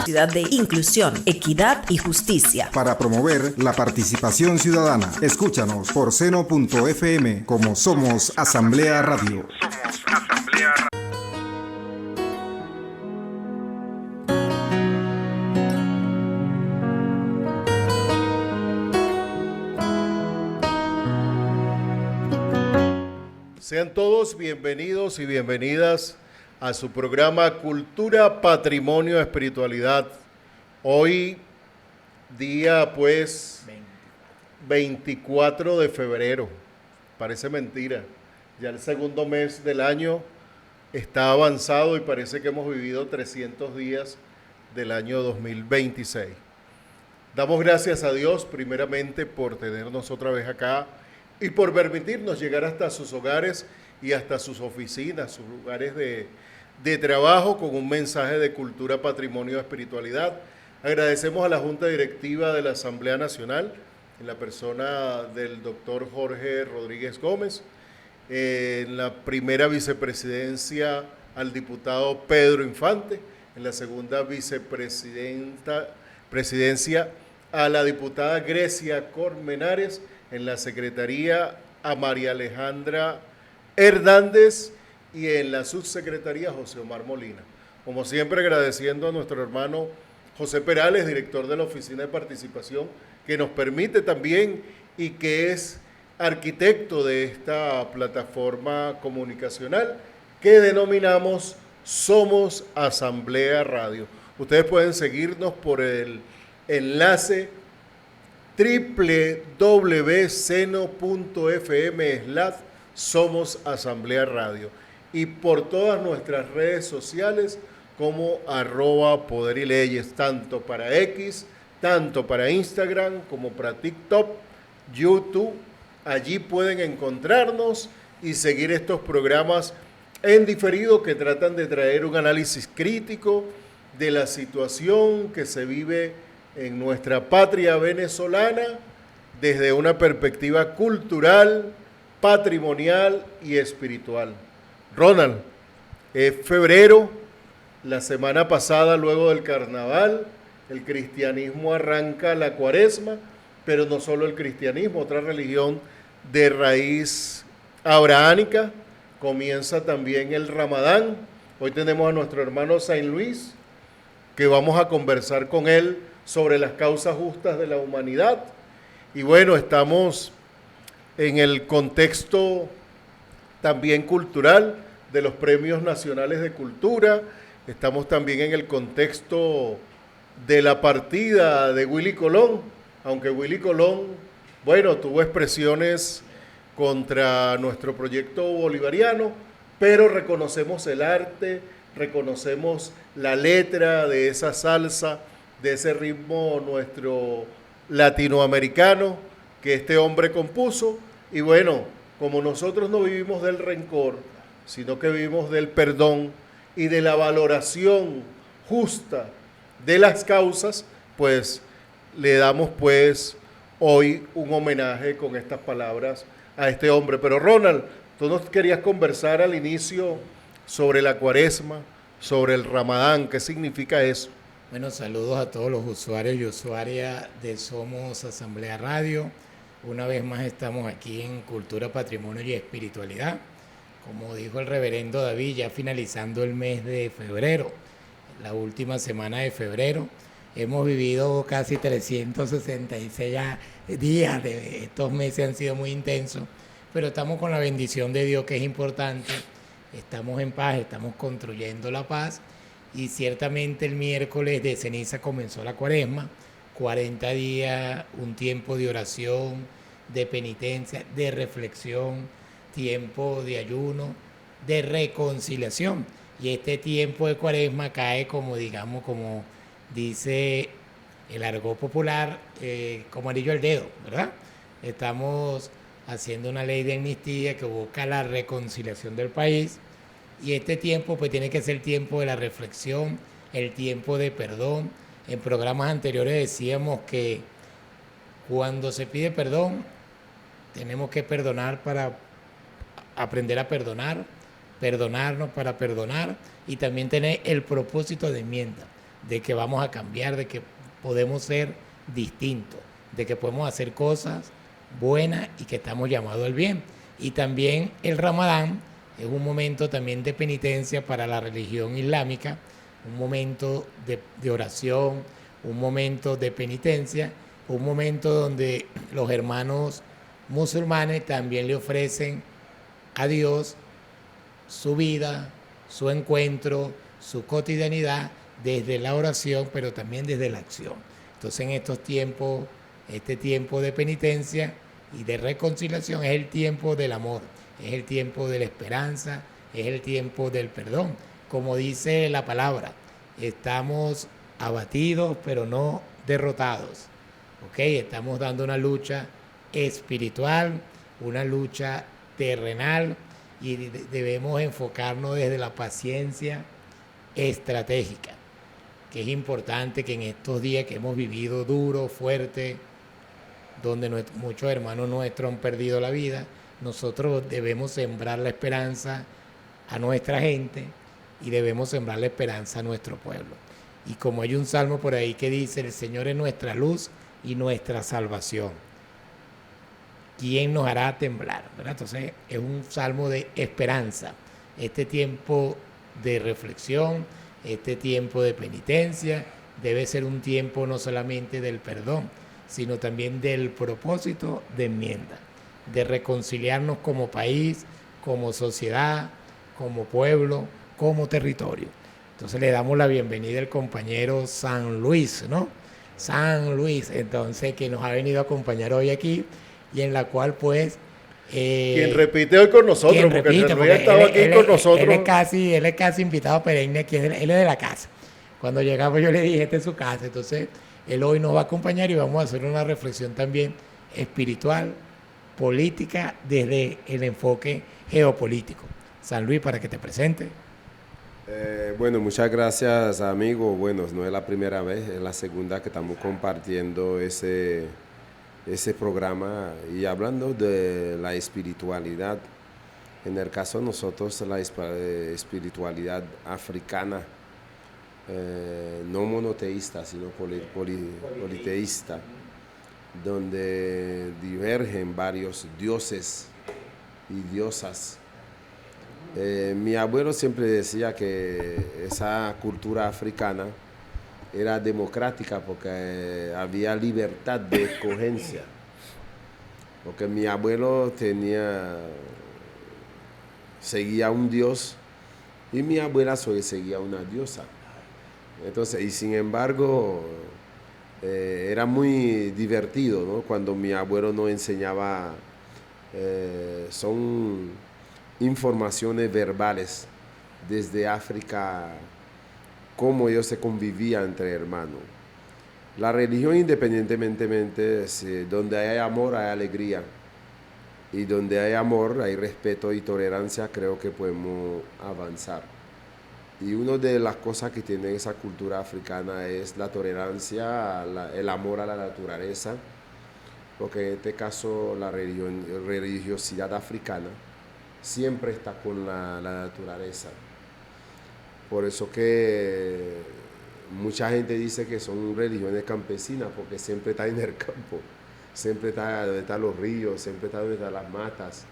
ciudad de inclusión, equidad y justicia. Para promover la participación ciudadana, escúchanos por seno.fm como Somos Asamblea Radio. Somos Asamblea Radio. Sean todos bienvenidos y bienvenidas a su programa Cultura, Patrimonio, Espiritualidad. Hoy, día 24 de febrero. Parece mentira. Ya el segundo mes del año está avanzado y parece que hemos vivido 300 días del año 2026. Damos gracias a Dios primeramente por tenernos otra vez acá y por permitirnos llegar hasta sus hogares y hasta sus oficinas, sus lugares de trabajo con un mensaje de cultura, patrimonio, espiritualidad. Agradecemos a la Junta Directiva de la Asamblea Nacional, en la persona del doctor Jorge Rodríguez Gómez, en la primera vicepresidencia al diputado Pedro Infante, en la segunda vicepresidencia a la diputada Grecia Colmenares, en la secretaría a María Alejandra Hernández y en la subsecretaría José Omar Molina. Como siempre, agradeciendo a nuestro hermano José Perales, director de la Oficina de Participación, que nos permite también y que es arquitecto de esta plataforma comunicacional que denominamos Somos Asamblea Radio. Ustedes pueden seguirnos por el enlace www.seno.fm/Somos Asamblea Radio y por todas nuestras redes sociales como @Poder y Leyes, tanto para X, tanto para Instagram como para TikTok, YouTube. Allí pueden encontrarnos y seguir estos programas en diferido que tratan de traer un análisis crítico de la situación que se vive en nuestra patria venezolana desde una perspectiva cultural, patrimonial y espiritual. Ronald, es febrero, la semana pasada, luego del carnaval, el cristianismo arranca la cuaresma, pero no solo el cristianismo, otra religión de raíz abrahánica, comienza también el Ramadán. Hoy tenemos a nuestro hermano Saint Luis, que vamos a conversar con él sobre las causas justas de la humanidad. Y bueno, estamos en el contexto también cultural de los Premios Nacionales de Cultura, estamos también en el contexto de la partida de Willy Colón, aunque Willy Colón, bueno, tuvo expresiones contra nuestro proyecto bolivariano, pero reconocemos el arte, reconocemos la letra de esa salsa, de ese ritmo nuestro latinoamericano que este hombre compuso. Y bueno, como nosotros no vivimos del rencor, sino que vivimos del perdón y de la valoración justa de las causas, pues le damos pues hoy un homenaje con estas palabras a este hombre. Pero Ronald, tú nos querías conversar al inicio sobre la cuaresma, sobre el Ramadán. ¿Qué significa eso? Bueno, saludos a todos los usuarios y usuarias de Somos Asamblea Radio. Una vez más estamos aquí en Cultura, Patrimonio y Espiritualidad. Como dijo el reverendo David, ya finalizando el mes de febrero, la última semana de febrero. Hemos vivido casi 366 días, estos meses han sido muy intensos, pero estamos con la bendición de Dios, que es importante. Estamos en paz, estamos construyendo la paz. Y ciertamente el miércoles de ceniza comenzó la cuaresma, 40 días, un tiempo de oración, de penitencia, de reflexión, tiempo de ayuno, de reconciliación. Y este tiempo de cuaresma cae como, digamos, como dice el argot popular, como anillo al dedo, ¿verdad? Estamos haciendo una ley de amnistía que busca la reconciliación del país. Y este tiempo pues tiene que ser el tiempo de la reflexión, el tiempo de perdón. En programas anteriores decíamos que cuando se pide perdón, tenemos que perdonar para aprender a perdonar, perdonarnos para perdonar y también tener el propósito de enmienda. de que vamos a cambiar, de que podemos ser distintos, de que podemos hacer cosas buenas y que estamos llamados al bien. Y también el Ramadán es un momento también de penitencia para la religión islámica, un momento de oración, un momento de penitencia, un momento donde los hermanos musulmanes también le ofrecen a Dios su vida, su encuentro, su cotidianidad desde la oración, pero también desde la acción. Entonces en estos tiempos, este tiempo de penitencia y de reconciliación es el tiempo del amor, es el tiempo de la esperanza, es el tiempo del perdón. Como dice la palabra, estamos abatidos pero no derrotados. ¿Okay? Estamos dando una lucha espiritual, una lucha terrenal, y debemos enfocarnos desde la paciencia estratégica, que es importante que en estos días que hemos vivido duro, fuerte, donde muchos hermanos nuestros han perdido la vida, nosotros debemos sembrar la esperanza a nuestra gente y debemos sembrar la esperanza a nuestro pueblo. Y como hay un salmo por ahí que dice, el Señor es nuestra luz y nuestra salvación, ¿quién nos hará temblar? ¿Verdad? Entonces es un salmo de esperanza. Este tiempo de reflexión, este tiempo de penitencia, debe ser un tiempo no solamente del perdón, sino también del propósito de enmienda, de reconciliarnos como país, como sociedad, como pueblo, como territorio. Entonces le damos la bienvenida al compañero San Luis, ¿no? San Luis, entonces, que nos ha venido a acompañar hoy aquí y en la cual pues... quien repite hoy con nosotros, porque San Luis estaba aquí con nosotros. Él es casi invitado perenne aquí, él es de la casa. Cuando llegamos yo le dije, esta es su casa, entonces él hoy nos va a acompañar y vamos a hacer una reflexión también espiritual, política, desde el enfoque geopolítico. San Luis, para que te presente. Bueno, muchas gracias, amigo. Bueno, no es la primera vez, es la segunda que estamos compartiendo ese programa y hablando de la espiritualidad. En el caso de nosotros, la espiritualidad africana, no monoteísta, sino politeísta, donde divergen varios dioses y diosas. Mi abuelo siempre decía que esa cultura africana era democrática porque había libertad de escogencia. Porque mi abuelo seguía un dios y mi abuela seguía una diosa. Entonces, y sin embargo, era muy divertido, ¿no? Cuando mi abuelo nos enseñaba, son informaciones verbales desde África, cómo ellos se convivían entre hermanos. La religión, independientemente, donde hay amor hay alegría, y donde hay amor hay respeto y tolerancia, creo que podemos avanzar. Y una de las cosas que tiene esa cultura africana es la tolerancia, el amor a la naturaleza, porque en este caso la religiosidad africana siempre está con la naturaleza. Por eso que mucha gente dice que son religiones campesinas, porque siempre está en el campo, siempre está donde están los ríos, siempre está donde están las matas.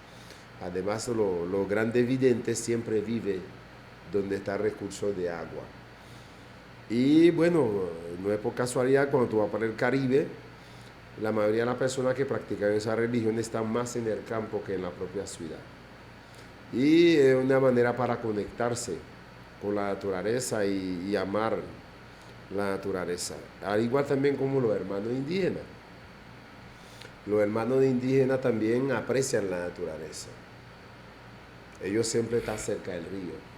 Además, los grandes videntes siempre viven donde está el recurso de agua. Y bueno, no es por casualidad, cuando tú vas para el Caribe, la mayoría de las personas que practican esa religión están más en el campo que en la propia ciudad. Y es una manera para conectarse con la naturaleza y amar la naturaleza. Al igual también como los hermanos indígenas. Los hermanos indígenas también aprecian la naturaleza. Ellos siempre están cerca del río.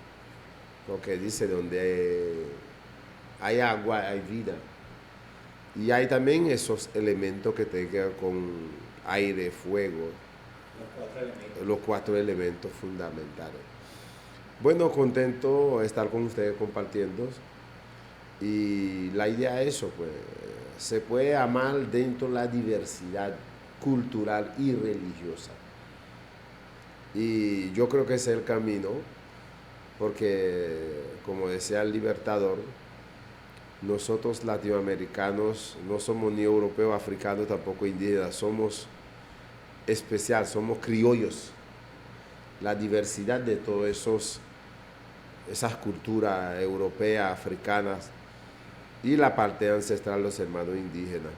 Porque dice, donde hay agua, hay vida. Y hay también esos elementos que tengan con aire, fuego. Los cuatro elementos fundamentales. Bueno, contento de estar con ustedes compartiendo. Y la idea es eso, pues, se puede amar dentro de la diversidad cultural y religiosa. Y yo creo que ese es el camino, porque, como decía el Libertador, nosotros latinoamericanos no somos ni europeos, africanos, tampoco indígenas, somos especial, somos criollos. La diversidad de todas esas culturas europeas, africanas y la parte ancestral, los hermanos indígenas,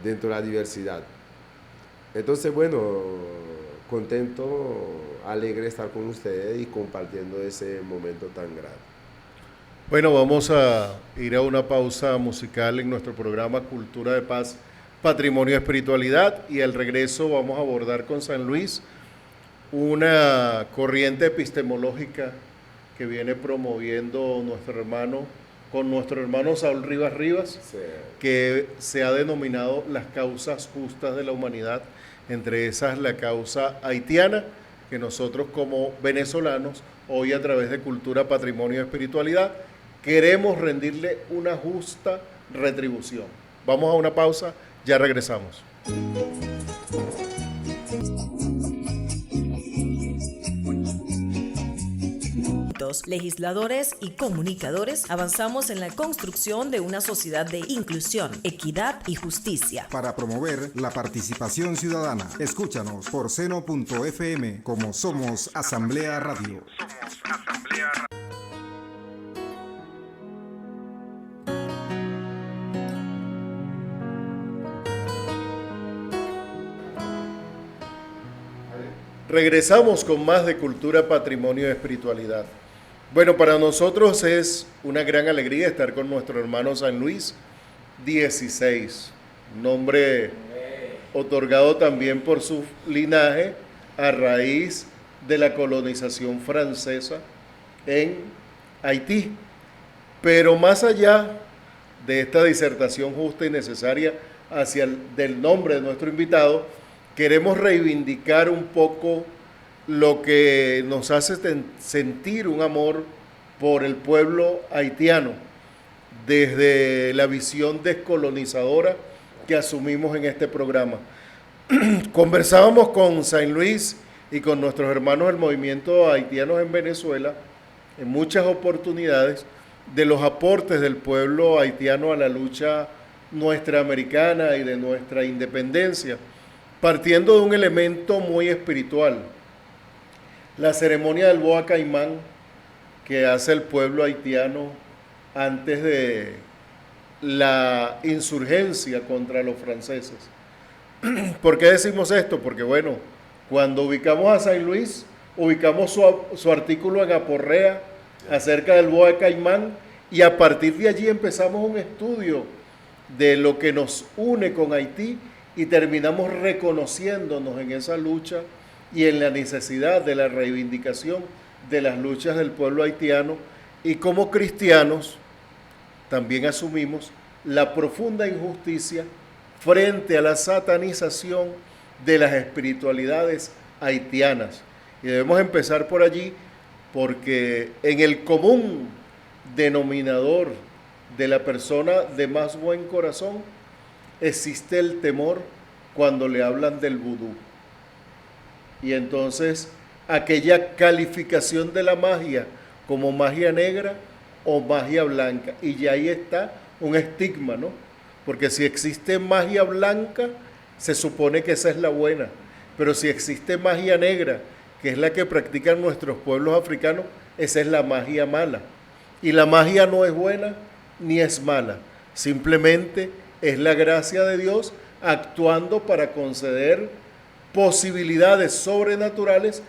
dentro de la diversidad. Entonces, bueno, contento, alegre de estar con ustedes y compartiendo ese momento tan grande. Bueno, vamos a ir a una pausa musical en nuestro programa Cultura de Paz, Patrimonio y Espiritualidad, y al regreso vamos a abordar con San Luis una corriente epistemológica que viene promoviendo con nuestro hermano Saúl Rivas Rivas, Sí. que se ha denominado las causas justas de la humanidad, entre esas la causa haitiana, que nosotros como venezolanos, hoy a través de Cultura, Patrimonio y Espiritualidad, queremos rendirle una justa retribución. Vamos a una pausa, ya regresamos. Legisladores y comunicadores avanzamos en la construcción de una sociedad de inclusión, equidad y justicia. Para promover la participación ciudadana, escúchanos por seno.fm como Somos Asamblea Radio. Regresamos con más de Cultura, Patrimonio y Espiritualidad. Bueno, para nosotros es una gran alegría estar con nuestro hermano San Luis XVI, nombre otorgado también por su linaje a raíz de la colonización francesa en Haití. Pero más allá de esta disertación justa y necesaria del nombre de nuestro invitado, queremos reivindicar un poco lo que nos hace sentir un amor por el pueblo haitiano desde la visión descolonizadora que asumimos en este programa. Conversábamos con San Luis y con nuestros hermanos del movimiento haitianos en Venezuela en muchas oportunidades de los aportes del pueblo haitiano a la lucha nuestra americana y de nuestra independencia, partiendo de un elemento muy espiritual, la ceremonia del Boa Caimán que hace el pueblo haitiano antes de la insurgencia contra los franceses. ¿Por qué decimos esto? Porque bueno, cuando ubicamos a San Luis, ubicamos su artículo en Aporrea acerca del Boa Caimán y a partir de allí empezamos un estudio de lo que nos une con Haití y terminamos reconociéndonos en esa lucha y en la necesidad de la reivindicación de las luchas del pueblo haitiano, y como cristianos también asumimos la profunda injusticia frente a la satanización de las espiritualidades haitianas. Y debemos empezar por allí porque en el común denominador de la persona de más buen corazón existe el temor cuando le hablan del vudú. Y entonces aquella calificación de la magia como magia negra o magia blanca. Y ya ahí está un estigma, ¿no? Porque si existe magia blanca, se supone que esa es la buena. Pero si existe magia negra, que es la que practican nuestros pueblos africanos, esa es la magia mala. Y la magia no es buena ni es mala. Simplemente es la gracia de Dios actuando para conceder posibilidades sobrenaturales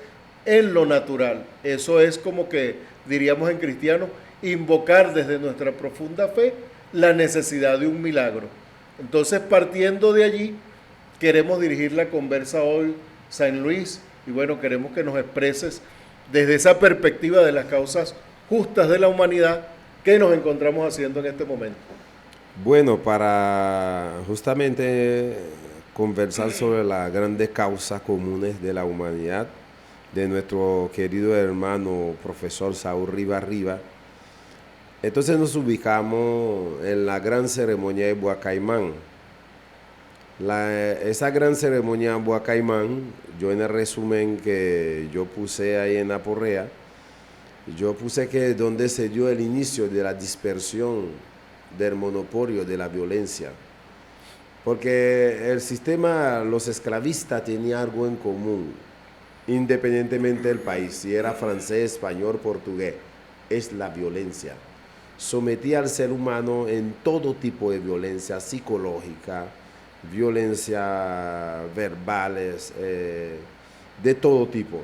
en lo natural. Eso es como que, diríamos en cristiano, invocar desde nuestra profunda fe la necesidad de un milagro. Entonces, partiendo de allí, queremos dirigir la conversa hoy, San Luis, y bueno, queremos que nos expreses desde esa perspectiva de las causas justas de la humanidad, ¿qué nos encontramos haciendo en este momento? Bueno, para justamente conversar sobre las grandes causas comunes de la humanidad, de nuestro querido hermano profesor Saúl Rivas Rivas, entonces nos ubicamos en la gran ceremonia de Boa Caimán. Esa gran ceremonia de Boa Caimán, yo en el resumen que yo puse ahí en Aporrea, yo puse que donde se dio el inicio de la dispersión del monopolio de la violencia. Porque el sistema, los esclavistas tenían algo en común, independientemente del país, si era francés, español, portugués, es la violencia. Sometía al ser humano en todo tipo de violencia psicológica, violencia verbales, de todo tipo.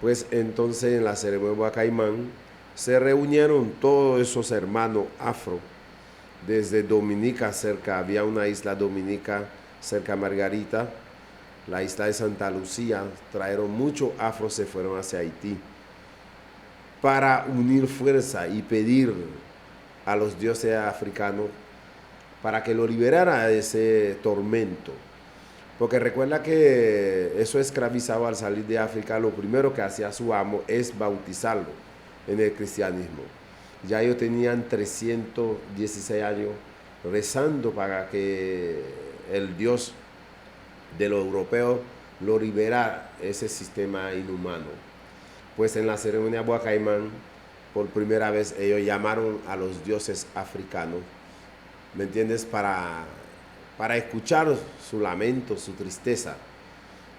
Pues entonces en la ceremonia de Guacaimán se reunieron todos esos hermanos afro, desde Dominica cerca, había una isla dominica cerca de Margarita, la isla de Santa Lucía, trajeron muchos afros, se fueron hacia Haití, para unir fuerza y pedir a los dioses africanos para que lo liberara de ese tormento. Porque recuerda que eso esclavizado al salir de África, lo primero que hacía su amo es bautizarlo en el cristianismo. Ya ellos tenían 316 años rezando para que el Dios de los europeos lo liberara ese sistema inhumano. Pues en la ceremonia de Guacaimán, por primera vez ellos llamaron a los dioses africanos, ¿me entiendes? Para escuchar su lamento, su tristeza.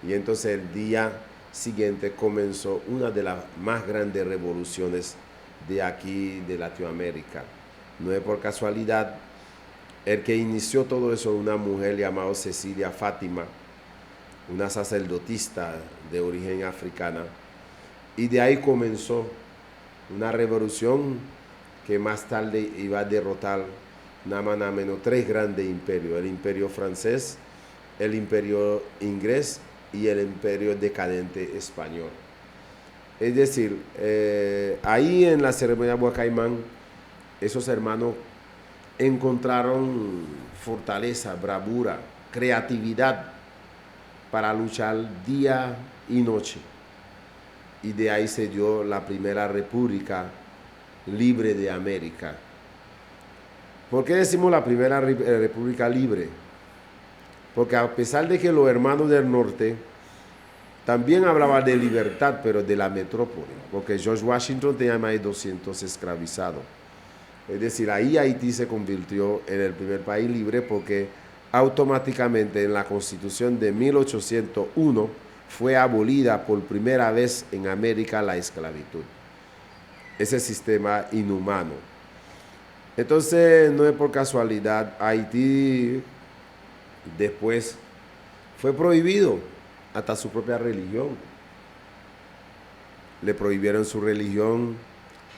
Y entonces el día siguiente comenzó una de las más grandes revoluciones de aquí, de Latinoamérica. No es por casualidad, el que inició todo eso, una mujer llamada Cecilia Fátima, una sacerdotista de origen africana, y de ahí comenzó una revolución que más tarde iba a derrotar nada más nada menos 3 grandes imperios: el imperio francés, el imperio inglés y el imperio decadente español. Es decir, ahí en la ceremonia de Guacaimán, esos hermanos encontraron fortaleza, bravura, creatividad para luchar día y noche. Y de ahí se dio la primera república libre de América. ¿Por qué decimos la primera república libre? Porque a pesar de que los hermanos del norte también hablaban de libertad, pero de la metrópoli, porque George Washington tenía más de 200 esclavizados. Es decir, ahí Haití se convirtió en el primer país libre, porque automáticamente en la Constitución de 1801 fue abolida por primera vez en América la esclavitud. Ese sistema inhumano. Entonces, no es por casualidad, Haití después fue prohibido hasta su propia religión. Le prohibieron su religión,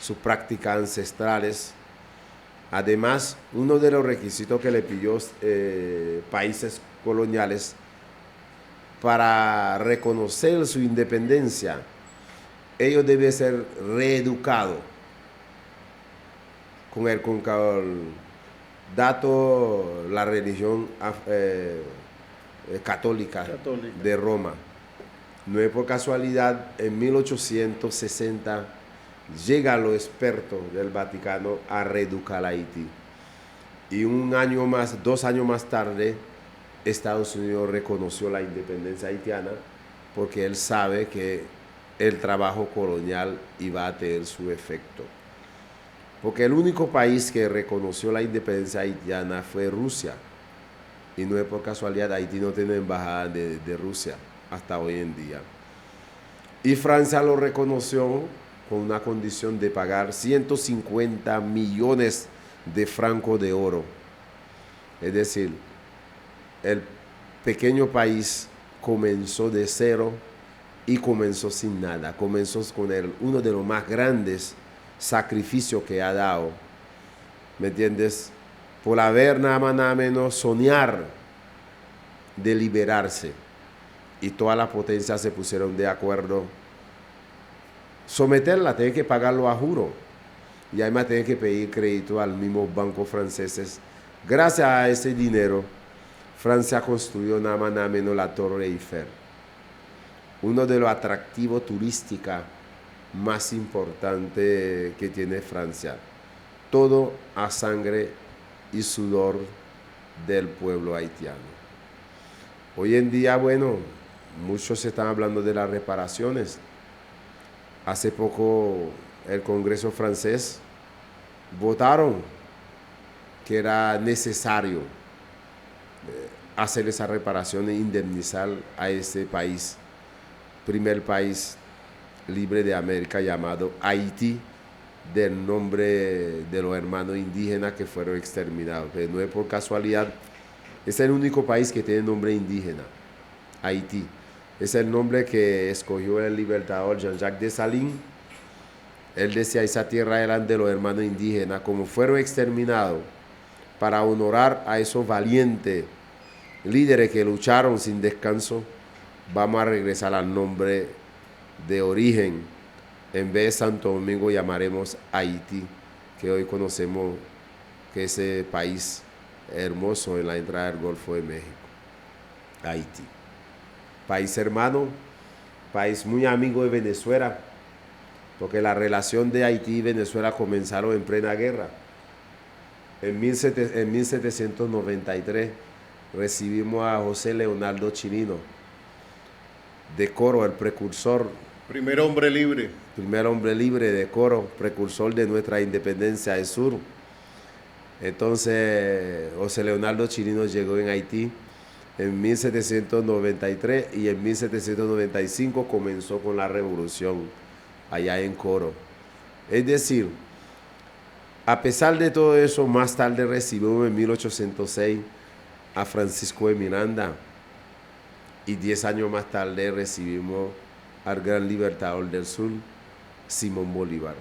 sus prácticas ancestrales. Además, uno de los requisitos que le pidió países coloniales para reconocer su independencia, ellos deben ser reeducados con el dato la religión católica de Roma. No es por casualidad, en 1860 llegan los expertos del Vaticano a reeducar a Haití. Y 2 años más tarde, Estados Unidos reconoció la independencia haitiana, porque él sabe que el trabajo colonial iba a tener su efecto. Porque el único país que reconoció la independencia haitiana fue Rusia. Y no es por casualidad, Haití no tiene embajada de Rusia hasta hoy en día. Y Francia lo reconoció con una condición de pagar 150 millones de francos de oro. Es decir, el pequeño país comenzó de cero y comenzó sin nada. Comenzó con uno de los más grandes sacrificios que ha dado, ¿me entiendes? Por haber nada más nada menos soñar de liberarse. Y todas las potencias se pusieron de acuerdo. Someterla, tienen que pagarlo a juro. Y además tienen que pedir crédito al mismo banco franceses. Gracias a ese dinero, Francia construyó nada más nada menos la Torre Eiffel. Uno de los atractivos turísticos más importantes que tiene Francia. Todo a sangre y sudor del pueblo haitiano. Hoy en día, bueno, muchos están hablando de las reparaciones. Hace poco el Congreso francés votaron que era necesario hacer esa reparación e indemnizar a ese país, primer país libre de América llamado Haití, del nombre de los hermanos indígenas que fueron exterminados. Pero no es por casualidad, es el único país que tiene nombre indígena, Haití. Es el nombre que escogió el libertador Jean-Jacques Dessalines. Él decía, esa tierra eran de los hermanos indígenas, como fueron exterminados, para honorar a esos valientes líderes que lucharon sin descanso, vamos a regresar al nombre de origen. En vez de Santo Domingo llamaremos Haití, que hoy conocemos que es ese país hermoso en la entrada del Golfo de México. Haití. País hermano, país muy amigo de Venezuela, porque la relación de Haití y Venezuela comenzaron en plena guerra. En 1793 recibimos a José Leonardo Chirino, de Coro, el precursor. Primer hombre libre. Primer hombre libre de Coro, precursor de nuestra independencia del sur. Entonces, José Leonardo Chirino llegó en Haití en 1793 y en 1795 comenzó con la revolución allá en Coro. Es decir, a pesar de todo eso, más tarde recibimos en 1806 a Francisco de Miranda y 10 años más tarde recibimos al gran libertador del sur, Simón Bolívar.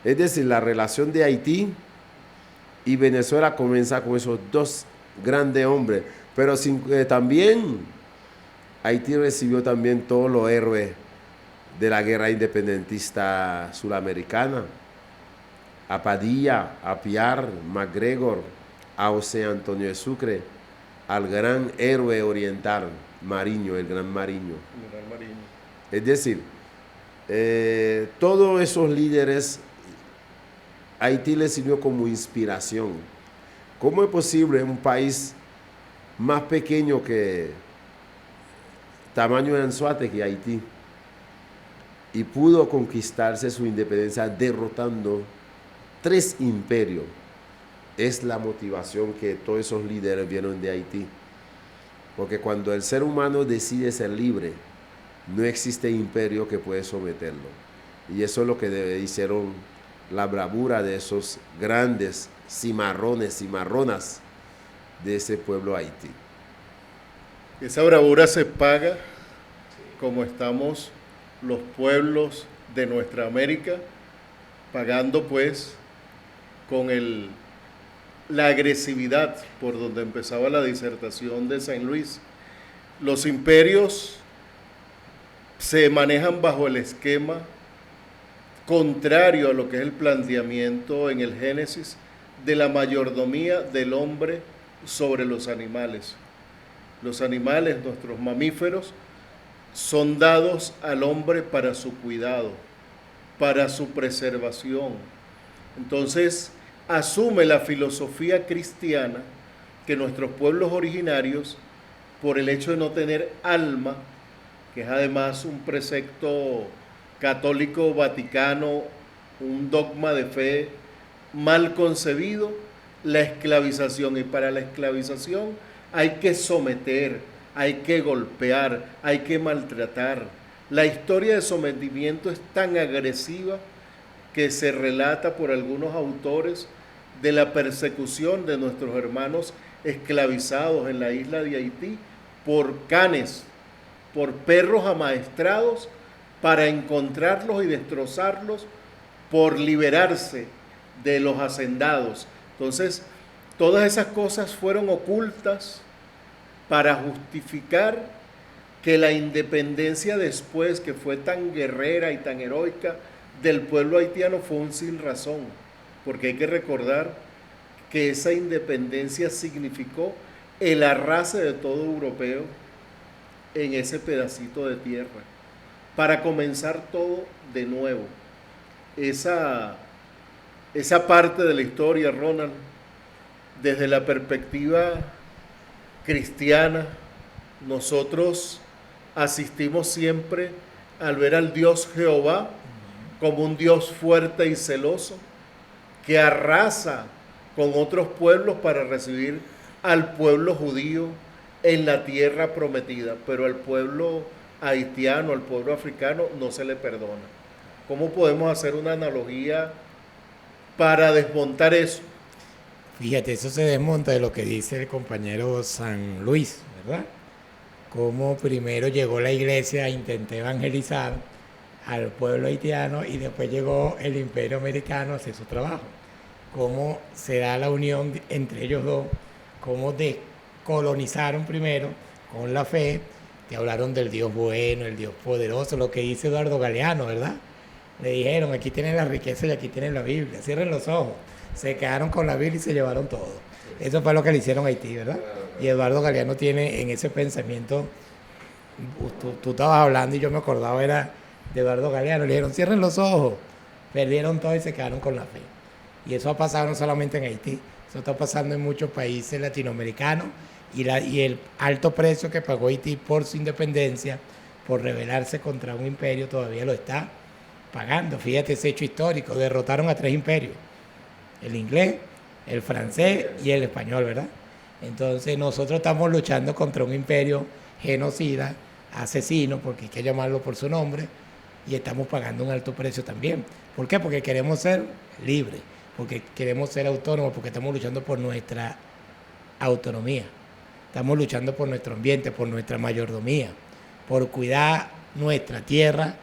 Es decir, la relación de Haití y Venezuela comienza con esos dos grandes hombres, pero también Haití recibió también todos los héroes de la guerra independentista suramericana, a Padilla, a Piar, MacGregor, a José Antonio de Sucre, al gran héroe oriental, Mariño, el gran Mariño. Es decir, todos esos líderes, Haití les sirvió como inspiración. ¿Cómo es posible un país más pequeño que tamaño de Anzoátegui que Haití y pudo conquistarse su independencia derrotando 3 imperios? Es la motivación que todos esos líderes vieron de Haití. Porque cuando el ser humano decide ser libre, no existe imperio que puede someterlo. Y eso es lo que hicieron la bravura de esos grandes cimarrones, cimarronas de ese pueblo Haití. Esa bravura se paga como estamos los pueblos de nuestra América, pagando pues con la agresividad por donde empezaba la disertación de Saint Louis. Los imperios se manejan bajo el esquema contrario a lo que es el planteamiento en el Génesis de la mayordomía del hombre sobre los animales. Los animales, nuestros mamíferos, son dados al hombre para su cuidado, para su preservación. Entonces, asume la filosofía cristiana que nuestros pueblos originarios, por el hecho de no tener alma, que es además un precepto católico vaticano, un dogma de fe mal concebido, la esclavización. Y para la esclavización hay que someter, hay que golpear, hay que maltratar. La historia de sometimiento es tan agresiva que se relata por algunos autores de la persecución de nuestros hermanos esclavizados en la isla de Haití por canes, por perros amaestrados para encontrarlos y destrozarlos, por liberarse de los hacendados. Entonces, todas esas cosas fueron ocultas para justificar que la independencia después, que fue tan guerrera y tan heroica del pueblo haitiano, fue un sin razón, porque hay que recordar que esa independencia significó el arrase de todo europeo en ese pedacito de tierra, para comenzar todo de nuevo. Esa parte de la historia, Ronald, desde la perspectiva cristiana, nosotros asistimos siempre al ver al Dios Jehová como un Dios fuerte y celoso, que arrasa con otros pueblos para recibir al pueblo judío en la tierra prometida, pero al pueblo haitiano, al pueblo africano, no se le perdona. ¿Cómo podemos hacer una analogía para desmontar eso? Fíjate, eso se desmonta de lo que dice el compañero San Luis, ¿verdad? Cómo primero llegó la iglesia a intentar evangelizar al pueblo haitiano y después llegó el imperio americano a hacer su trabajo. Cómo se da la unión entre ellos dos, cómo descolonizaron primero con la fe, te hablaron del Dios bueno, el Dios poderoso, lo que dice Eduardo Galeano, ¿verdad? Le dijeron, aquí tienen la riqueza y aquí tienen la Biblia, cierren los ojos. Se quedaron con la Biblia y se llevaron todo. Eso fue lo que le hicieron a Haití, ¿verdad? Y Eduardo Galeano tiene en ese pensamiento, tú estabas hablando y yo me acordaba, era de Eduardo Galeano, le dijeron, cierren los ojos, perdieron todo y se quedaron con la fe. Y eso ha pasado no solamente en Haití, eso está pasando en muchos países latinoamericanos y el alto precio que pagó Haití por su independencia, por rebelarse contra un imperio, todavía lo está pagando. Fíjate ese hecho histórico, derrotaron a 3 imperios, el inglés, el francés y el español, ¿verdad? Entonces nosotros estamos luchando contra un imperio genocida, asesino, porque hay que llamarlo por su nombre, y estamos pagando un alto precio también. ¿Por qué? Porque queremos ser libres, porque queremos ser autónomos, porque estamos luchando por nuestra autonomía, estamos luchando por nuestro ambiente, por nuestra mayordomía, por cuidar nuestra tierra,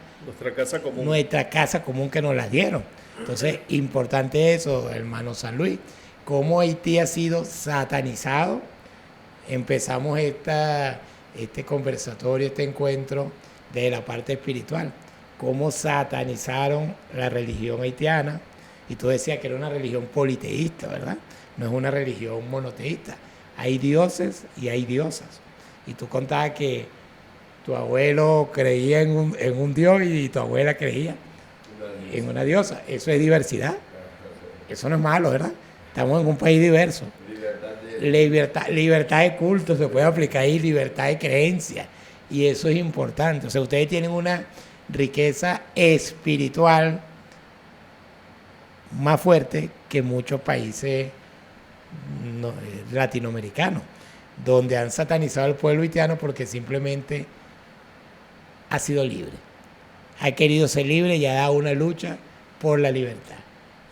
nuestra casa común que nos la dieron. Entonces, importante eso, hermano San Luis, cómo Haití ha sido satanizado. Empezamos este conversatorio, este encuentro de la parte espiritual, cómo satanizaron la religión haitiana, y tú decías que era una religión politeísta, ¿verdad? No es una religión monoteísta. Hay dioses y hay diosas. Y tú contabas que tu abuelo creía en un dios y tu abuela creía en una diosa. Eso es diversidad. Eso no es malo, ¿verdad? Estamos en un país diverso. Libertad de culto se puede aplicar ahí, libertad de creencia. Y eso es importante. O sea, ustedes tienen una riqueza espiritual más fuerte que muchos países latinoamericanos, donde han satanizado al pueblo haitiano porque simplemente ha sido libre. Ha querido ser libre y ha dado una lucha por la libertad.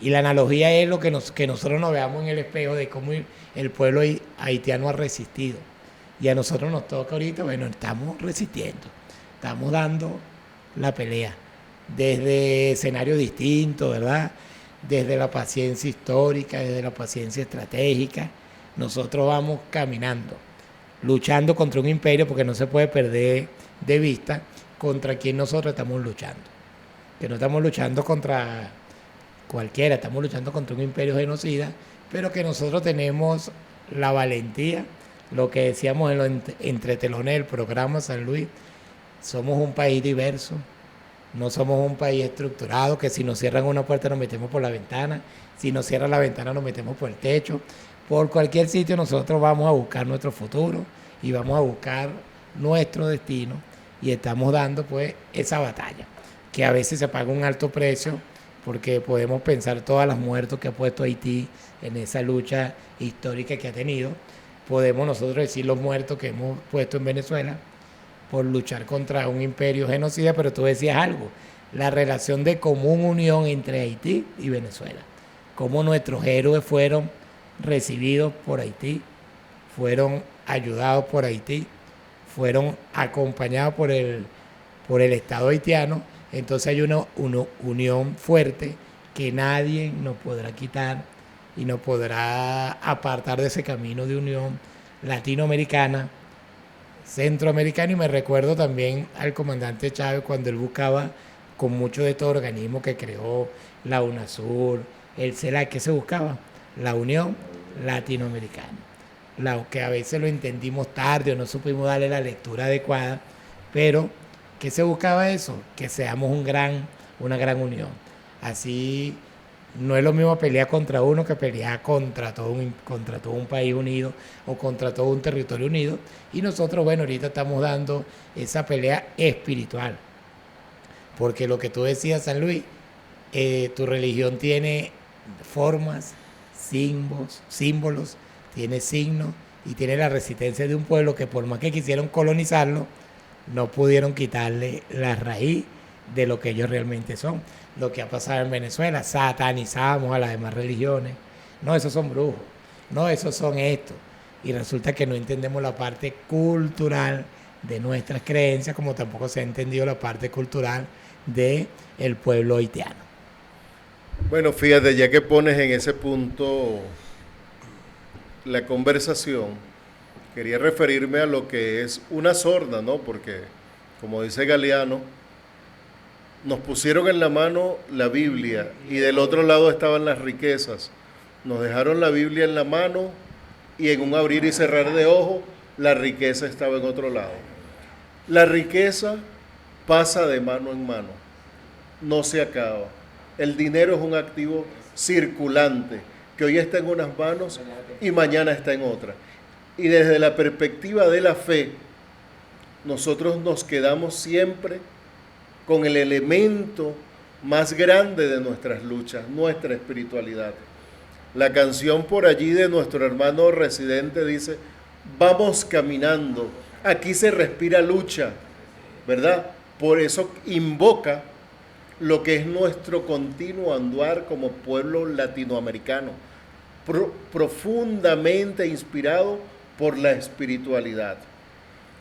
Y la analogía es lo que nosotros nos veamos en el espejo de cómo el pueblo haitiano ha resistido. Y a nosotros nos toca ahorita, bueno, estamos resistiendo, estamos dando la pelea desde escenarios distintos, ¿verdad? Desde la paciencia histórica, desde la paciencia estratégica. Nosotros vamos caminando, luchando contra un imperio, porque no se puede perder de vista contra quién nosotros estamos luchando. Que no estamos luchando contra cualquiera, estamos luchando contra un imperio genocida, pero que nosotros tenemos la valentía, lo que decíamos en los entretelones del programa San Luis, somos un país diverso, no somos un país estructurado, que si nos cierran una puerta nos metemos por la ventana, si nos cierran la ventana nos metemos por el techo. Por cualquier sitio nosotros vamos a buscar nuestro futuro y vamos a buscar nuestro destino, y estamos dando pues esa batalla, que a veces se paga un alto precio, porque podemos pensar todas las muertes que ha puesto Haití en esa lucha histórica que ha tenido. Podemos nosotros decir los muertos que hemos puesto en Venezuela por luchar contra un imperio genocida, pero tú decías algo, la relación de común unión entre Haití y Venezuela, cómo nuestros héroes fueron recibidos por Haití, fueron ayudados por Haití, fueron acompañados por el Estado haitiano. Entonces hay una unión fuerte que nadie nos podrá quitar y nos podrá apartar de ese camino de unión latinoamericana, centroamericana. Y me recuerdo también al comandante Chávez cuando él buscaba con muchos de estos organismos que creó, la UNASUR, el CELAC, que se buscaba la unión latinoamericana, que a veces lo entendimos tarde o no supimos darle la lectura adecuada, pero ¿qué se buscaba eso? Que seamos una gran unión. Así no es lo mismo pelear contra uno que pelear contra todo un país unido o contra todo un territorio unido. Y nosotros, bueno, ahorita estamos dando esa pelea espiritual. Porque lo que tú decías, San Luis, tu religión tiene formas, símbolos, tiene signos y tiene la resistencia de un pueblo que por más que quisieron colonizarlo, no pudieron quitarle la raíz de lo que ellos realmente son. Lo que ha pasado en Venezuela, satanizamos a las demás religiones. No, esos son brujos. No, esos son esto. Y resulta que no entendemos la parte cultural de nuestras creencias, como tampoco se ha entendido la parte cultural del pueblo haitiano. Bueno, fíjate, ya que pones en ese punto la conversación, quería referirme a lo que es una sorna, ¿no? Porque, como dice Galeano, nos pusieron en la mano la Biblia y del otro lado estaban las riquezas. Nos dejaron la Biblia en la mano y en un abrir y cerrar de ojos, la riqueza estaba en otro lado. La riqueza pasa de mano en mano, no se acaba. El dinero es un activo circulante, que hoy está en unas manos y mañana está en otras. Y desde la perspectiva de la fe, nosotros nos quedamos siempre con el elemento más grande de nuestras luchas, nuestra espiritualidad. La canción por allí de nuestro hermano residente dice, vamos caminando, aquí se respira lucha, ¿verdad? Por eso invoca lo que es nuestro continuo andar como pueblo latinoamericano, profundamente inspirado por la espiritualidad.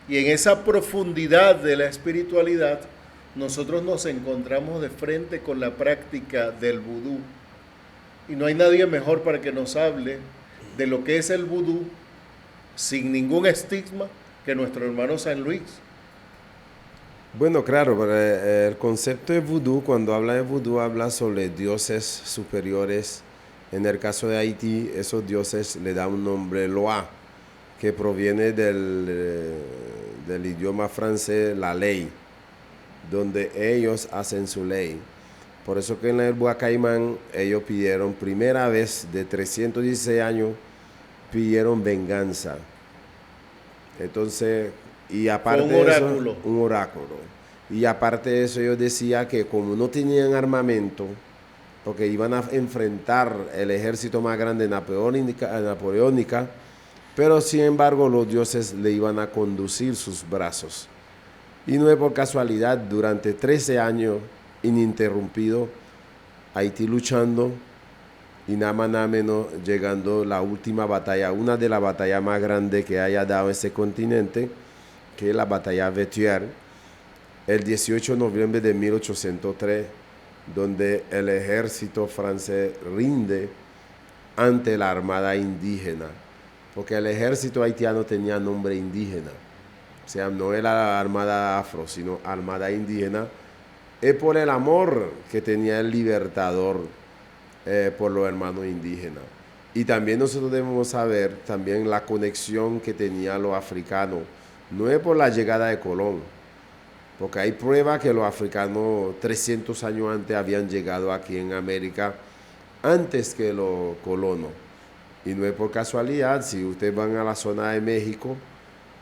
Y en esa profundidad de la espiritualidad, nosotros nos encontramos de frente con la práctica del vudú. Y no hay nadie mejor para que nos hable de lo que es el vudú sin ningún estigma que nuestro hermano San Luis. Bueno, claro, el concepto de vudú, cuando habla de vudú, habla sobre dioses superiores. En el caso de Haití, esos dioses le dan un nombre Loa, que proviene del idioma francés, la ley, donde ellos hacen su ley. Por eso que en el Buacaimán ellos pidieron, primera vez de 316 años, pidieron venganza. Entonces, y aparte de eso, un oráculo. Y aparte de eso, ellos decían que como no tenían armamento, porque iban a enfrentar el ejército más grande napoleónica, pero sin embargo los dioses le iban a conducir sus brazos. Y no es por casualidad, durante 13 años ininterrumpido, Haití luchando y nada más nada menos llegando la última batalla, una de las batallas más grandes que haya dado ese continente, que es la batalla Vétier, el 18 de noviembre de 1803, donde el ejército francés rinde ante la armada indígena, porque el ejército haitiano tenía nombre indígena, o sea, no era la armada afro, sino armada indígena, es por el amor que tenía el libertador por los hermanos indígenas. Y también nosotros debemos saber también la conexión que tenían los africanos, no es por la llegada de Colón, porque hay pruebas que los africanos 300 años antes habían llegado aquí en América antes que los colonos. Y no es por casualidad, si ustedes van a la zona de México,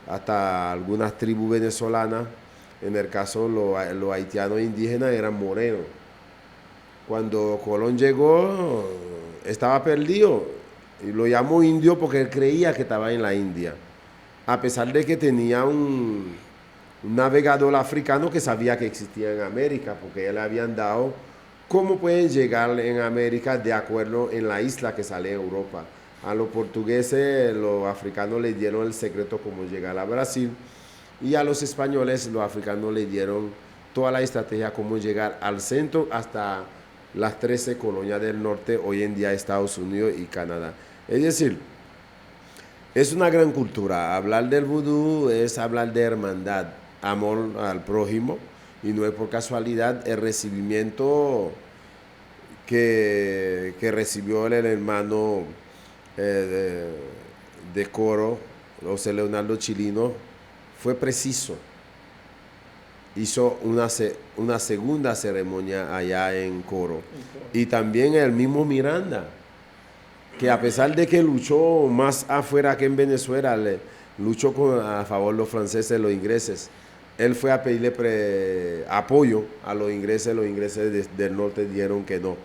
hasta algunas tribus venezolanas, en el caso los haitianos indígenas eran morenos. Cuando Colón llegó, estaba perdido, y lo llamó indio porque él creía que estaba en la India, a pesar de que tenía un navegador africano que sabía que existía en América, porque ya le habían dado cómo pueden llegar en América de acuerdo en la isla que sale en Europa. A los portugueses, los africanos les dieron el secreto cómo llegar a Brasil, y a los españoles, los africanos les dieron toda la estrategia cómo llegar al centro hasta las 13 colonias del norte, hoy en día Estados Unidos y Canadá. Es decir, es una gran cultura. Hablar del vudú es hablar de hermandad, amor al prójimo, y no es por casualidad el recibimiento que recibió el hermano de Coro, José Leonardo Chilino, fue preciso. Hizo una segunda ceremonia allá en Coro. Y también el mismo Miranda, que a pesar de que luchó más afuera que en Venezuela, luchó a favor de los franceses, los ingleses, él fue a pedirle apoyo a los ingleses del norte dijeron que no.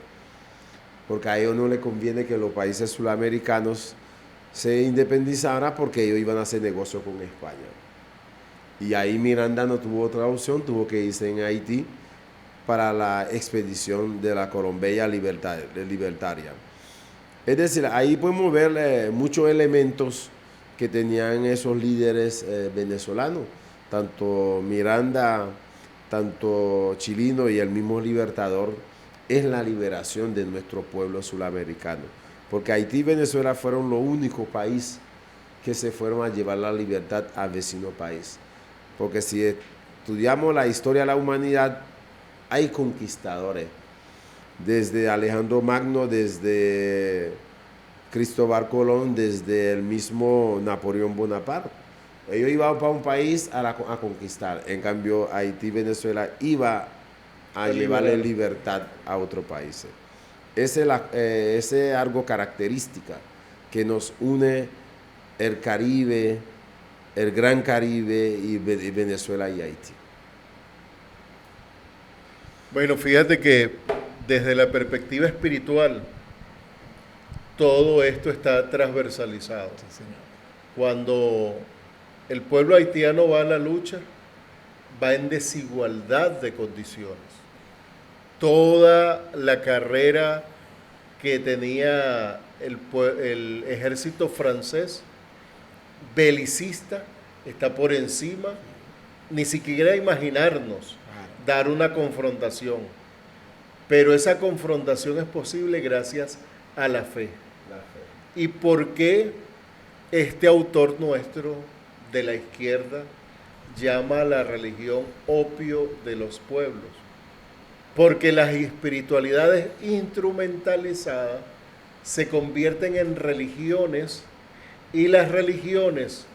porque a ellos no les conviene que los países sudamericanos se independizaran porque ellos iban a hacer negocio con España. Y ahí Miranda no tuvo otra opción, tuvo que irse en Haití para la expedición de la Colombia Libertaria. Es decir, ahí podemos ver muchos elementos que tenían esos líderes venezolanos, tanto Miranda, tanto Chilino y el mismo Libertador, es la liberación de nuestro pueblo sudamericano. Porque Haití y Venezuela fueron los únicos países que se fueron a llevar la libertad al vecino país. Porque si estudiamos la historia de la humanidad, hay conquistadores. Desde Alejandro Magno, desde Cristóbal Colón, desde el mismo Napoleón Bonaparte. Ellos iban para un país a conquistar. En cambio, Haití y Venezuela iba a llevarle libertad a otros países. Ese es algo característica que nos une el Caribe, el Gran Caribe y Venezuela y Haití. Bueno, fíjate que desde la perspectiva espiritual, todo esto está transversalizado. Sí, señor. Cuando el pueblo haitiano va a la lucha, va en desigualdad de condiciones. Toda la carrera que tenía el ejército francés, belicista, está por encima, ni siquiera imaginarnos dar una confrontación. Pero esa confrontación es posible gracias a la fe. ¿Y por qué este autor nuestro de la izquierda llama a la religión opio de los pueblos? Porque las espiritualidades instrumentalizadas se convierten en religiones y las religiones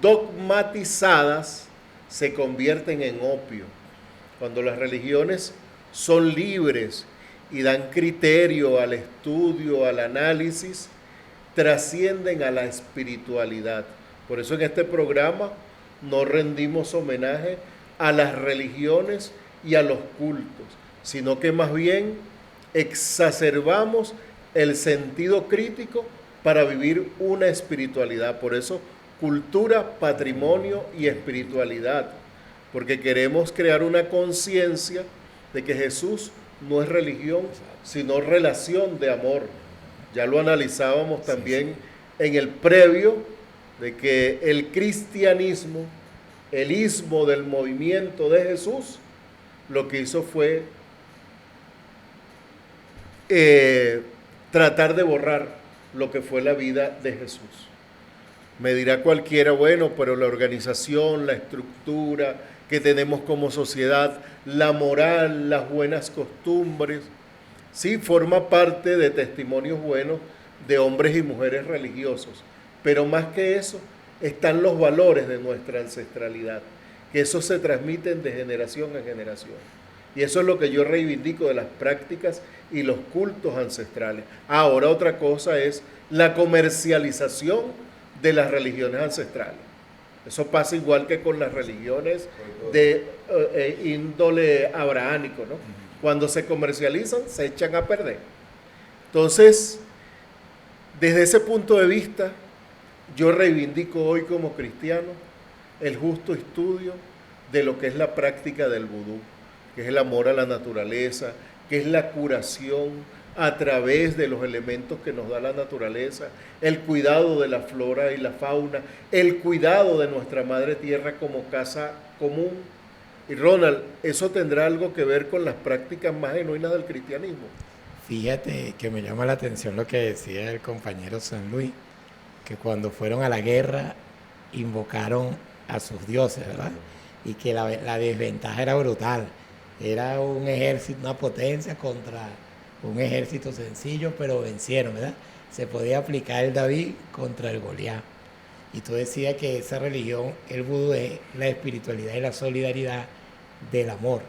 dogmatizadas se convierten en opio. Cuando las religiones son libres y dan criterio al estudio, al análisis, trascienden a la espiritualidad. Por eso en este programa no rendimos homenaje a las religiones y a los cultos, sino que más bien exacerbamos el sentido crítico para vivir una espiritualidad. Por eso, cultura, patrimonio y espiritualidad, porque queremos crear una conciencia de que Jesús no es religión, sino relación de amor. Ya lo analizábamos también en el previo, de que el cristianismo, el ismo del movimiento de Jesús, lo que hizo fue tratar de borrar lo que fue la vida de Jesús. Me dirá cualquiera, bueno, pero la organización, la estructura que tenemos como sociedad, la moral, las buenas costumbres, sí, forma parte de testimonios buenos de hombres y mujeres religiosos, pero más que eso, están los valores de nuestra ancestralidad, que esos se transmiten de generación en generación. Y eso es lo que yo reivindico de las prácticas y los cultos ancestrales. Ahora otra cosa es la comercialización de las religiones ancestrales. Eso pasa igual que con las religiones de índole abrahámico, ¿no? Cuando se comercializan, se echan a perder. Entonces, desde ese punto de vista, yo reivindico hoy como cristiano el justo estudio de lo que es la práctica del vudú, que es el amor a la naturaleza, que es la curación a través de los elementos que nos da la naturaleza, el cuidado de la flora y la fauna, el cuidado de nuestra madre tierra como casa común. Y Ronald, ¿eso tendrá algo que ver con las prácticas más genuinas del cristianismo? Fíjate que me llama la atención lo que decía el compañero San Luis, que cuando fueron a la guerra invocaron a sus dioses, ¿verdad? Y que la desventaja era brutal. Era un ejército, una potencia contra un ejército sencillo, pero vencieron, ¿verdad? Se podía aplicar el David contra el Goliat. Y tú decías que esa religión, el vudú, es la espiritualidad y la solidaridad del amor.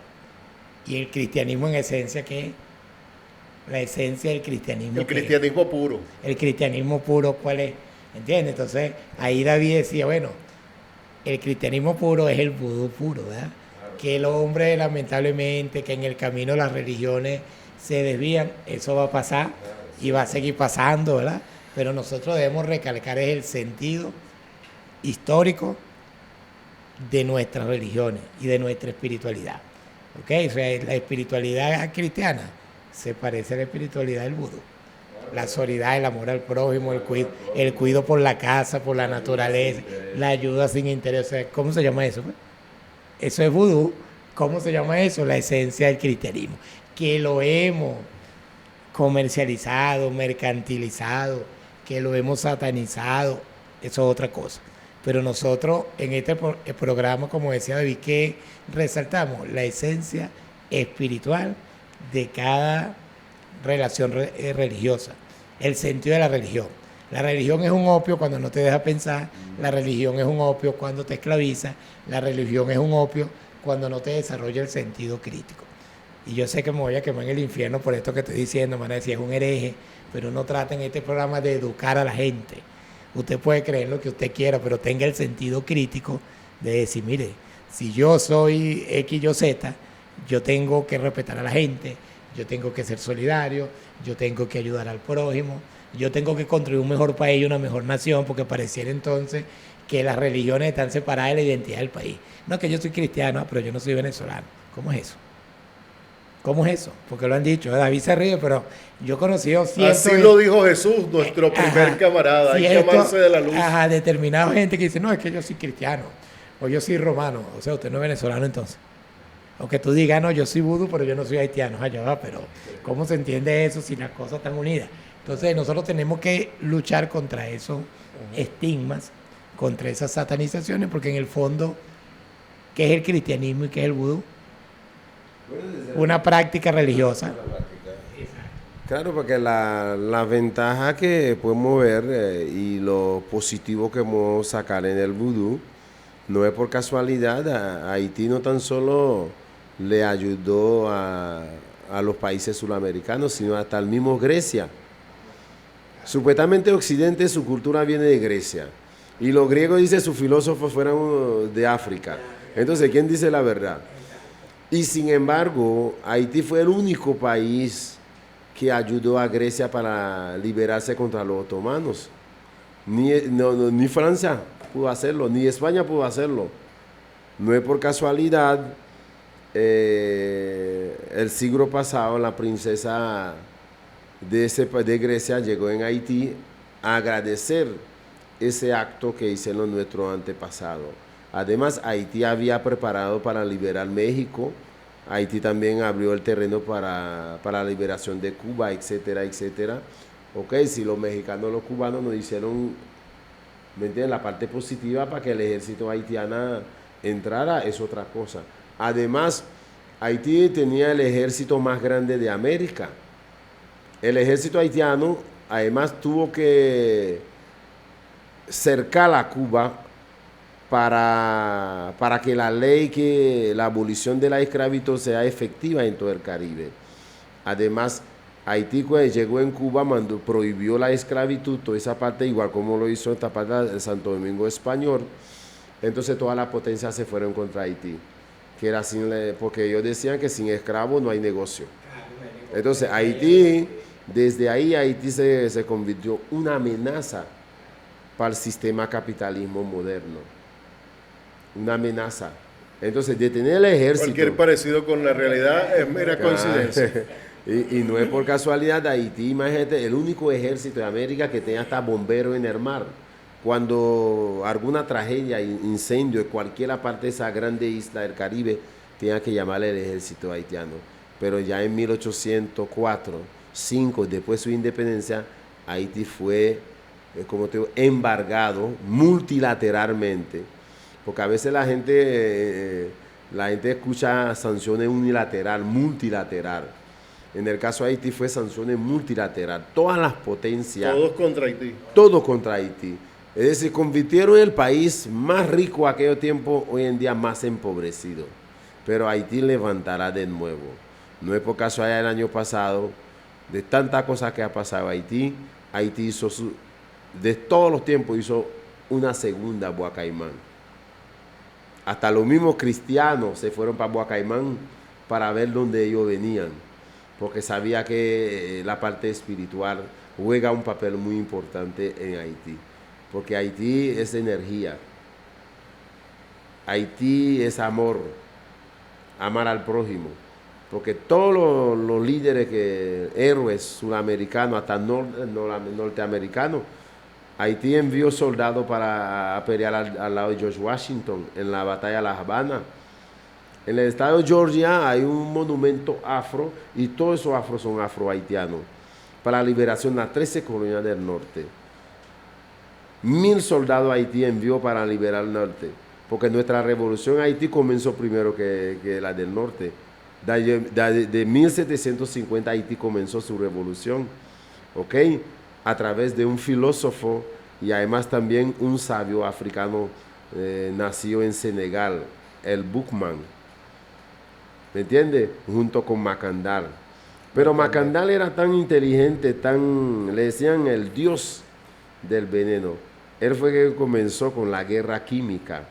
Y el cristianismo en esencia, ¿qué es? La esencia del cristianismo. El cristianismo puro. El cristianismo puro, ¿cuál es? ¿Entiendes? Entonces, ahí David decía, bueno, el cristianismo puro es el vudú puro, ¿verdad? Que el hombre, lamentablemente, que en el camino de las religiones se desvían, eso va a pasar y va a seguir pasando, ¿verdad? Pero nosotros debemos recalcar es el sentido histórico de nuestras religiones y de nuestra espiritualidad. ¿Ok? O sea, la espiritualidad cristiana se parece a la espiritualidad del vudú. La solidaridad, el amor al prójimo, el cuido por la casa, por la naturaleza, la ayuda sin interés. O sea, ¿cómo se llama eso? Eso es vudú. ¿Cómo se llama eso? La esencia del cristianismo. Que lo hemos comercializado, mercantilizado, que lo hemos satanizado, eso es otra cosa. Pero nosotros en este programa, como decía David, que resaltamos la esencia espiritual de cada relación religiosa, el sentido de la religión. La religión es un opio cuando no te deja pensar, la religión es un opio cuando te esclaviza, la religión es un opio cuando no te desarrolla el sentido crítico. Y yo sé que me voy a quemar en el infierno por esto que estoy diciendo, me van a decir es un hereje, pero no trata en este programa de educar a la gente. Usted puede creer lo que usted quiera, pero tenga el sentido crítico de decir, mire, si yo soy X, yo Z, yo tengo que respetar a la gente, yo tengo que ser solidario, yo tengo que ayudar al prójimo, yo tengo que construir un mejor país y una mejor nación, porque pareciera entonces que las religiones están separadas de la identidad del país. No, que yo soy cristiano, pero yo no soy venezolano. ¿Cómo es eso? ¿Cómo es eso? Porque lo han dicho, David se ríe, pero yo he conocido Así lo dijo Jesús, nuestro primer camarada, hay que amarse de la luz. Determinada gente que dice, no, es que yo soy cristiano, o yo soy romano, o sea, usted no es venezolano entonces. O que tú digas, no, yo soy vudú, pero yo no soy haitiano, allá va, pero ¿cómo se entiende eso si las cosas están unidas? Entonces nosotros tenemos que luchar contra esos estigmas, contra esas satanizaciones, porque en el fondo, ¿qué es el cristianismo y qué es el vudú? Una práctica religiosa. Claro, porque la ventaja que podemos ver y lo positivo que podemos sacar en el vudú no es por casualidad. A Haití no tan solo le ayudó a los países sudamericanos, sino hasta el mismo Grecia. Supuestamente Occidente, su cultura viene de Grecia. Y los griegos, dice, sus filósofos fueron de África. Entonces, ¿quién dice la verdad? Y sin embargo, Haití fue el único país que ayudó a Grecia para liberarse contra los otomanos. Ni Francia pudo hacerlo, ni España pudo hacerlo. No es por casualidad. El siglo pasado, la princesa de Grecia llegó en Haití a agradecer ese acto que hicieron nuestros antepasados. Además, Haití había preparado para liberar México. Haití también abrió el terreno para la liberación de Cuba, etcétera, etcétera. Ok, si los mexicanos, los cubanos nos hicieron, ¿me entienden?, la parte positiva para que el ejército haitiano entrara, es otra cosa. Además, Haití tenía el ejército más grande de América. El ejército haitiano, además, tuvo que cercar a Cuba para que la ley, que la abolición de la esclavitud sea efectiva en todo el Caribe. Además, Haití cuando llegó en Cuba prohibió la esclavitud, toda esa parte, igual como lo hizo esta parte del Santo Domingo Español. Entonces todas las potencias se fueron contra Haití, que era porque ellos decían que sin esclavos no hay negocio. Entonces Haití, desde ahí Haití se convirtió en una amenaza para el sistema capitalismo moderno. Una amenaza. Entonces, detener el ejército. Cualquier parecido con la realidad es mera coincidencia. y no es por casualidad. Haití, imagínate, el único ejército de América que tenga hasta bomberos en el mar. Cuando alguna tragedia, incendio en cualquier parte de esa grande isla del Caribe, tenga que llamarle el ejército haitiano. Pero ya en 1804, 5, después de su independencia, Haití fue, como te digo, embargado multilateralmente. Porque a veces la gente escucha sanciones unilateral, multilateral. En el caso de Haití fue sanciones multilateral. Todas las potencias. Todos contra Haití. Todos contra Haití. Es decir, convirtieron el país más rico aquel tiempo, hoy en día más empobrecido. Pero Haití levantará de nuevo. No es por casualidad el año pasado, de tantas cosas que ha pasado Haití hizo, de todos los tiempos, hizo una segunda Boa Caimán. Hasta los mismos cristianos se fueron para Boa Caimán para ver dónde ellos venían. porque sabía que la parte espiritual juega un papel muy importante en Haití, porque Haití es energía, Haití es amor, amar al prójimo, porque todos los líderes, héroes sudamericanos, hasta norteamericanos, Haití envió soldados para pelear al lado de George Washington en la batalla de La Habana. En el estado de Georgia hay un monumento afro, y todos esos afros son afro-haitianos, para la liberación de las 13 colonias del norte. 1000 soldados Haití envió para liberar el norte, porque nuestra revolución en Haití comenzó primero que la del norte. De 1750 Haití comenzó su revolución, ¿ok? A través de un filósofo y además también un sabio africano nacido en Senegal, el Boukman, ¿me entiende? Junto con Macandal. Pero Macandal era tan inteligente, le decían el dios del veneno. Él fue que comenzó con la guerra química,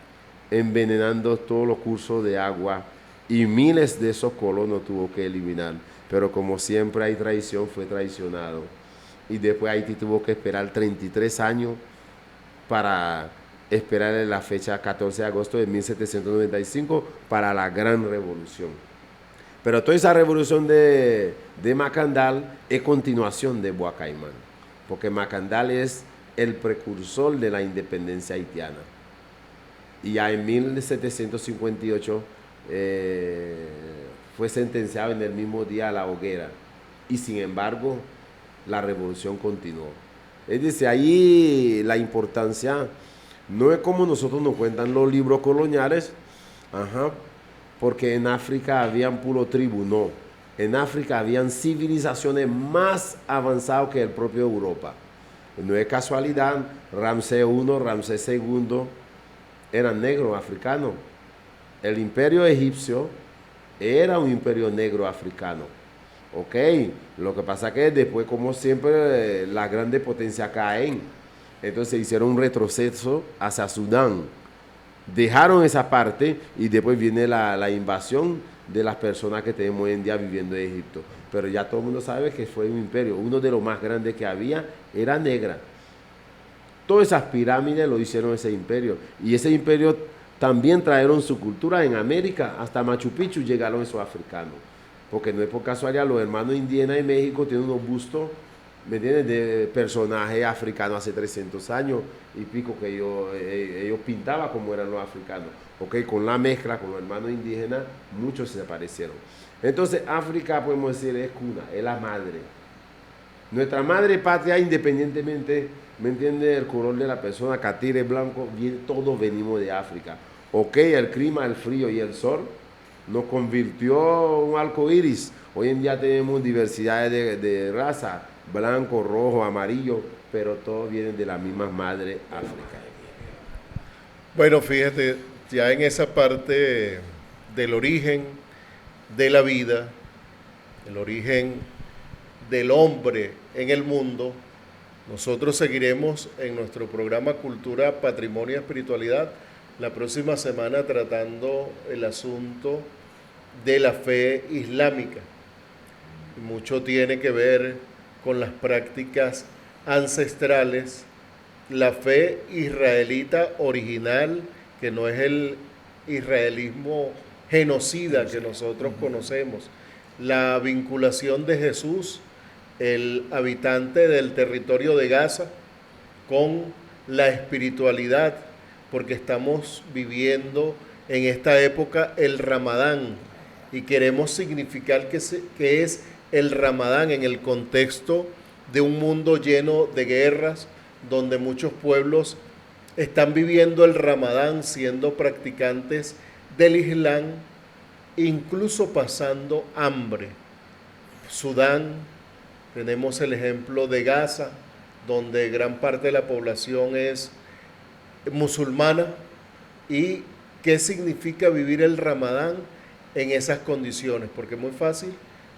envenenando todos los cursos de agua, y miles de esos colonos tuvo que eliminar. Pero como siempre hay traición, fue traicionado. Y después Haití tuvo que esperar 33 años para esperar en la fecha 14 de agosto de 1795 para la gran revolución. Pero toda esa revolución de Macandal es continuación de Boacaimán, porque Macandal es el precursor de la independencia haitiana. Y ya en 1758 fue sentenciado en el mismo día a la hoguera, y sin embargo la revolución continuó. Es decir, ahí la importancia no es como nosotros nos cuentan los libros coloniales, porque en África habían puro tribu, no. En África habían civilizaciones más avanzadas que el propio Europa. No es casualidad, Ramsés I, Ramsés II eran negros africanos. El imperio egipcio era un imperio negro africano. Ok, lo que pasa es que después, como siempre, las grandes potencias caen. Entonces hicieron un retroceso hacia Sudán. Dejaron esa parte y después viene la invasión de las personas que tenemos hoy en día viviendo en Egipto. Pero ya todo el mundo sabe que fue un imperio. Uno de los más grandes que había era negra. Todas esas pirámides lo hicieron ese imperio. Y ese imperio también trajeron su cultura en América. Hasta Machu Picchu llegaron esos africanos. Porque no es por casualidad, los hermanos indígenas en México tienen unos bustos, ¿me entiendes?, de personajes africanos hace 300 años y pico, que ellos pintaban como eran los africanos. Ok, con la mezcla con los hermanos indígenas, muchos se aparecieron. Entonces, África, podemos decir, es cuna, es la madre. Nuestra madre patria, independientemente, ¿me entiendes?, el color de la persona, catire, blanco, bien, todos venimos de África. Ok, el clima, el frío y el sol nos convirtió en un arco iris. Hoy en día tenemos diversidades de raza, blanco, rojo, amarillo, pero todos vienen de la misma madre África. Bueno, fíjate, ya en esa parte del origen de la vida, el origen del hombre en el mundo, nosotros seguiremos en nuestro programa Cultura, Patrimonio y Espiritualidad la próxima semana tratando el asunto de la fe islámica. Mucho tiene que ver con las prácticas ancestrales, la fe israelita original, que no es el israelismo genocida que nosotros conocemos, la vinculación de Jesús, el habitante del territorio de Gaza, con la espiritualidad, porque estamos viviendo en esta época el Ramadán y queremos significar que es el Ramadán en el contexto de un mundo lleno de guerras, donde muchos pueblos están viviendo el Ramadán siendo practicantes del Islam, incluso pasando hambre. Sudán, tenemos el ejemplo de Gaza, donde gran parte de la población es musulmana. ¿Y qué significa vivir el Ramadán en esas condiciones? Porque es muy fácil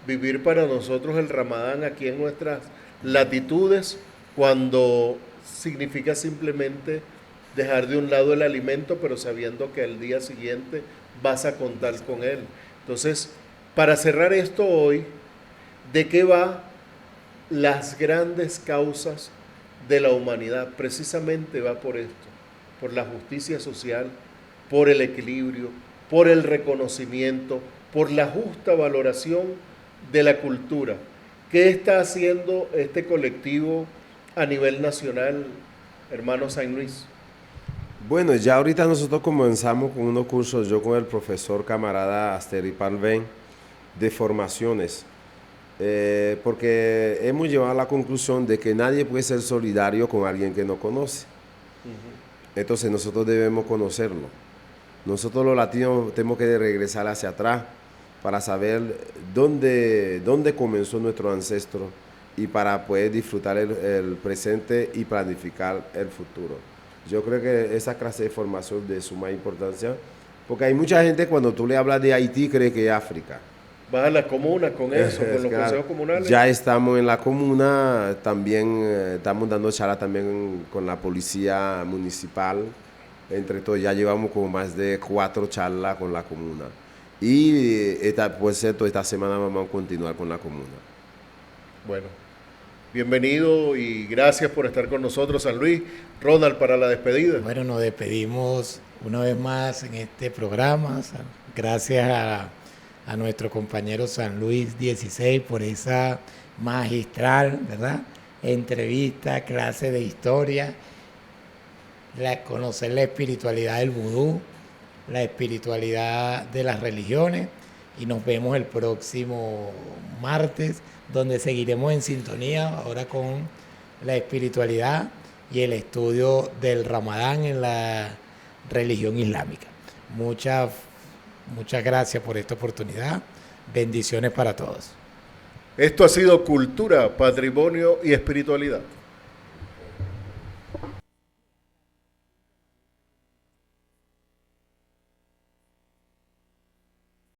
vivir para nosotros el Ramadán aquí en nuestras latitudes, cuando significa simplemente dejar de un lado el alimento, pero sabiendo que al día siguiente vas a contar con él. Entonces, para cerrar esto hoy, de qué va las grandes causas de la humanidad. Precisamente va por esto, por la justicia social, por el equilibrio, por el reconocimiento, por la justa valoración de la cultura. ¿Qué está haciendo este colectivo a nivel nacional, hermano Saint Luis? Bueno, ya ahorita nosotros comenzamos con unos cursos, yo con el profesor camarada Asteri Palven, de formaciones, porque hemos llegado a la conclusión de que nadie puede ser solidario con alguien que no conoce. Entonces nosotros debemos conocerlo. Nosotros los latinos tenemos que regresar hacia atrás para saber dónde comenzó nuestro ancestro y para poder disfrutar el presente y planificar el futuro. Yo creo que esa clase de formación es de suma importancia, porque hay mucha gente cuando tú le hablas de Haití cree que es África. Vas a la comuna con eso, con los consejos comunales. Ya estamos en la comuna, también estamos dando charlas también con la policía municipal. Entre todos ya llevamos como más de 4 charlas con la comuna. Y por cierto, esta semana vamos a continuar con la comuna. Bueno, bienvenido y gracias por estar con nosotros, San Luis. Ronald, para la despedida. Bueno, nos despedimos una vez más en este programa. Gracias a nuestro compañero San Luis 16 por esa magistral, ¿verdad?, entrevista, clase de historia, conocer la espiritualidad del vudú, la espiritualidad de las religiones, y nos vemos el próximo martes, donde seguiremos en sintonía ahora con la espiritualidad y el estudio del Ramadán en la religión islámica. Muchas gracias por esta oportunidad. Bendiciones para todos. Esto ha sido Cultura, Patrimonio y Espiritualidad.